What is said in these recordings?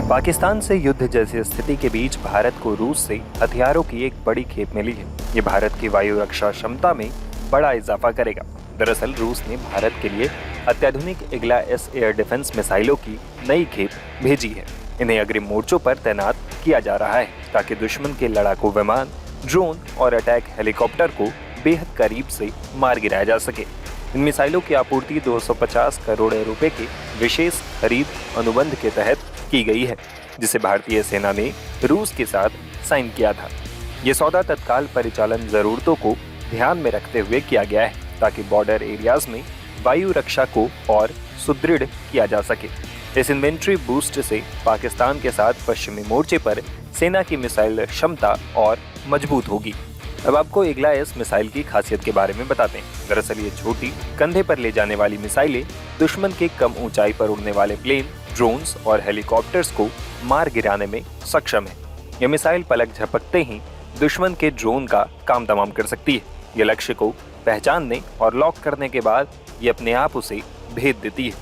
पाकिस्तान से युद्ध जैसी स्थिति के बीच भारत को रूस से हथियारों की एक बड़ी खेप मिली है। ये भारत की वायु रक्षा क्षमता में बड़ा इजाफा करेगा। दरअसल रूस ने भारत के लिए अत्याधुनिक इग्ला-S एयर डिफेंस मिसाइलों की नई खेप भेजी है। इन्हें अग्रिम मोर्चों पर तैनात किया जा रहा है ताकि दुश्मन के लड़ाकू विमान, ड्रोन और अटैक हेलीकॉप्टर को बेहद करीब से मार गिराया जा सके। इन मिसाइलों की आपूर्ति 250 करोड़ रुपए के विशेष खरीद अनुबंध के तहत की गई है, जिसे भारतीय सेना ने रूस के साथ साइन किया था। ये सौदा तत्काल परिचालन जरूरतों को ध्यान में रखते हुए किया गया है ताकि बॉर्डर एरियाज में वायु रक्षा को और सुदृढ़ किया जा सके। इस इन्वेंट्री बूस्ट से पाकिस्तान के साथ पश्चिमी मोर्चे पर सेना की मिसाइल क्षमता और मजबूत होगी। अब आपको इग्ला-S मिसाइल की खासियत के बारे में बताते हैं। दरअसल ये छोटी कंधे पर ले जाने वाली मिसाइलें दुश्मन के कम ऊंचाई पर उड़ने वाले प्लेन, ड्रोन्स और हेलीकॉप्टर्स को मार गिराने में सक्षम है। यह मिसाइल पलक झपकते ही दुश्मन के ड्रोन का काम तमाम कर सकती है। ये लक्ष्य को पहचानने और लॉक करने के बाद ये अपने आप उसे भेद देती है।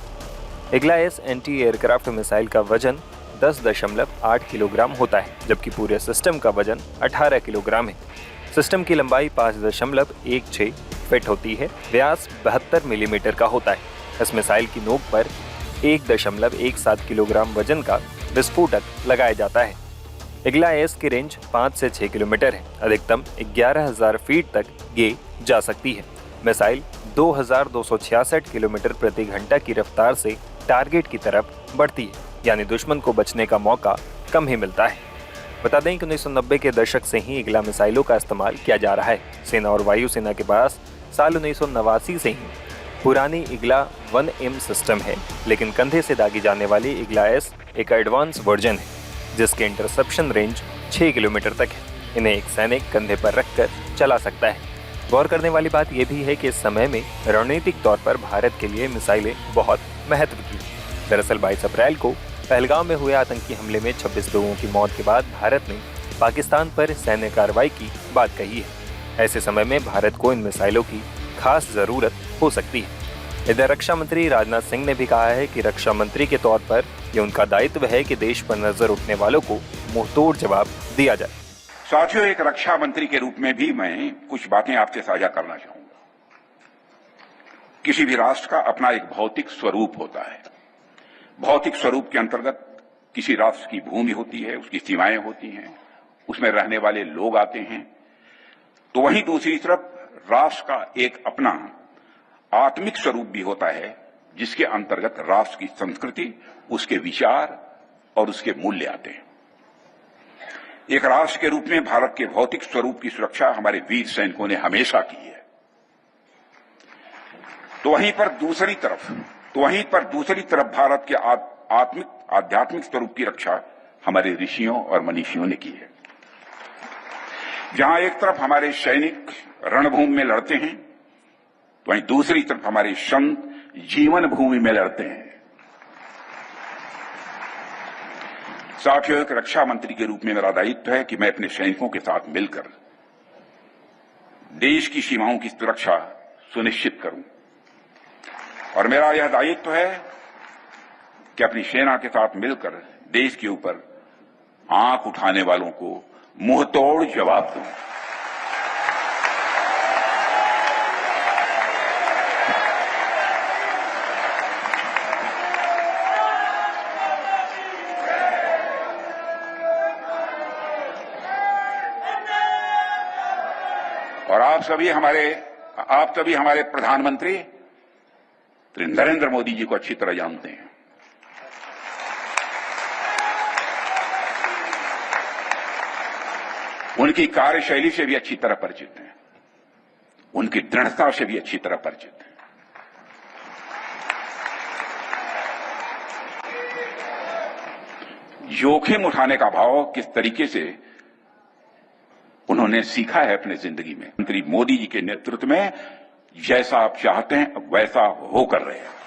इग्ला-S एंटी एयरक्राफ्ट मिसाइल का वजन 10.8 किलोग्राम होता है, जबकि पूरे सिस्टम का वजन 18 किलोग्राम है। सिस्टम की लंबाई 5.16 फीट होती है। व्यास 72 मिलीमीटर का होता है। इस मिसाइल की नोक पर 1.17 किलोग्राम वजन का विस्फोटक लगाया जाता है। इग्ला-S की रेंज 5 से 6 किलोमीटर है। अधिकतम 11,000 फीट तक ये जा सकती है। मिसाइल 2,266 किलोमीटर प्रति घंटा की रफ्तार से टारगेट की तरफ बढ़ती है, यानी दुश्मन को बचने का मौका कम ही मिलता है। बता दें कि 1990 के दशक से ही इग्ला मिसाइलों का इस्तेमाल किया जा रहा है। सेना और वायुसेना के पास साल 1989 से ही पुरानी इग्ला 1M सिस्टम है, लेकिन कंधे से दागी जाने वाली इग्ला-S एक एडवांस वर्जन है जिसके इंटरसेप्शन रेंज 6 किलोमीटर तक है। इन्हें एक सैनिक कंधे पर रखकर चला सकता है। गौर करने वाली बात यह भी है कि इस समय में रणनीतिक तौर पर भारत के लिए मिसाइलें बहुत महत्व की। दरअसल 22 अप्रैल को पहलगाम में हुए आतंकी हमले में 26 लोगों की मौत के बाद भारत ने पाकिस्तान पर सैन्य कार्रवाई की बात कही है। ऐसे समय में भारत को इन मिसाइलों की खास जरूरत हो सकती है। इधर रक्षा मंत्री राजनाथ सिंह ने भी कहा है कि रक्षा मंत्री के तौर पर यह उनका दायित्व है कि देश पर नजर उठने वालों को मुंहतोड़ जवाब दिया जाए। साथियों, एक रक्षा मंत्री के रूप में भी मैं कुछ बातें आपसे साझा करना चाहूंगा। किसी भी राष्ट्र का अपना एक भौतिक स्वरूप होता है। भौतिक स्वरूप के अंतर्गत किसी राष्ट्र की भूमि होती है, उसकी सीमाएं होती हैं, उसमें रहने वाले लोग आते हैं। तो वहीं दूसरी तरफ राष्ट्र का एक अपना आत्मिक स्वरूप भी होता है, जिसके अंतर्गत राष्ट्र की संस्कृति, उसके विचार और उसके मूल्य आते हैं। एक राष्ट्र के रूप में भारत के भौतिक स्वरूप की सुरक्षा हमारे वीर सैनिकों ने हमेशा की है। तो वहीं पर दूसरी तरफ भारत के आध्यात्मिक स्वरूप की रक्षा हमारे ऋषियों और मनीषियों ने की है। जहां एक तरफ हमारे सैनिक रणभूमि में लड़ते हैं, तो वहीं दूसरी तरफ हमारे संत जीवन भूमि में लड़ते हैं। साथियों, एक रक्षा मंत्री के रूप में मेरा दायित्व है कि मैं अपने सैनिकों के साथ मिलकर देश की सीमाओं की सुरक्षा सुनिश्चित करूं। और मेरा यह दायित्व है कि अपनी सेना के साथ मिलकर देश के ऊपर आंख उठाने वालों को मुंहतोड़ जवाब दूं। और आप सभी हमारे प्रधानमंत्री नरेंद्र मोदी जी को अच्छी तरह जानते हैं। उनकी कार्यशैली से भी अच्छी तरह परिचित हैं, उनकी दृढ़ता से भी अच्छी तरह परिचित हैं। जोखिम उठाने का भाव किस तरीके से उन्होंने सीखा है अपने जिंदगी में। मंत्री मोदी जी के नेतृत्व में जैसा आप चाहते हैं वैसा हो कर रहे हैं।